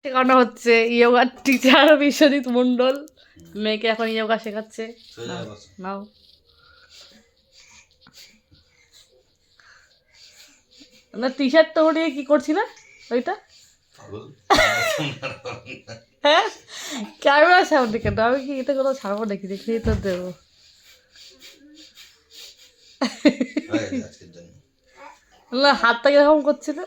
শেখানো হচ্ছে ইয়োগার টিচার বিশ্বজিৎ মণ্ডল মেয়েকে এখন ইয়োগা শেখাচ্ছে। নাও না টি শার্টটা উঠিয়ে কি করছিলে ওইটা? হ্যাঁ ক্যামেরা সামনে কেন? আমি কি এটা কোথাও ছাড়বো নাকি? দেখলেই তো দেবো। না হাতটা কিরকম করছিল?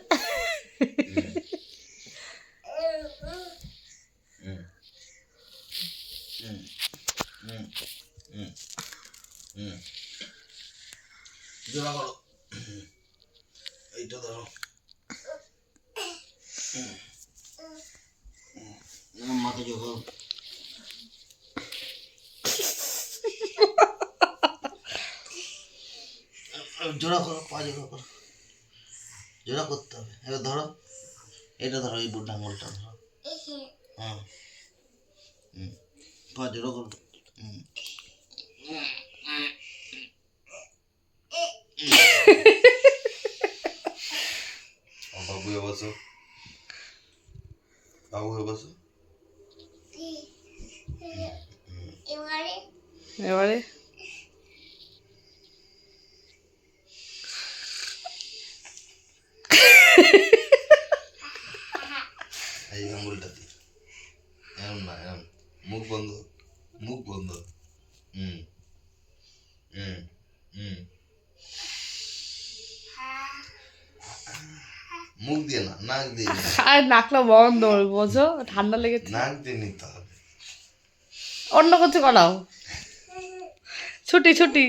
এইটা ধরো মাথা যখন জোড়া করো, পা জোড়া করো, জোড়া করতে হবে। এবার ধরো এটা ধরো, এই বুট আঙুলটা ধরো। হ্যাঁ পা জোড়া করো। বাবু বসো, বাবু বসো। এবারে এই আঙুলটা দিয়ে এমন না, এমন মুখ বন্ধ, মুখ বন্ধ। হুম হুম হুম মুখ দিয়ে না, নাক দিয়ে। আর নাকটা বন্ধ বোঝো, ঠান্ডা লেগেছে। নাক দিয়ে নিতে হবে। অন্য কিছু করাও। ছুটি ছুটি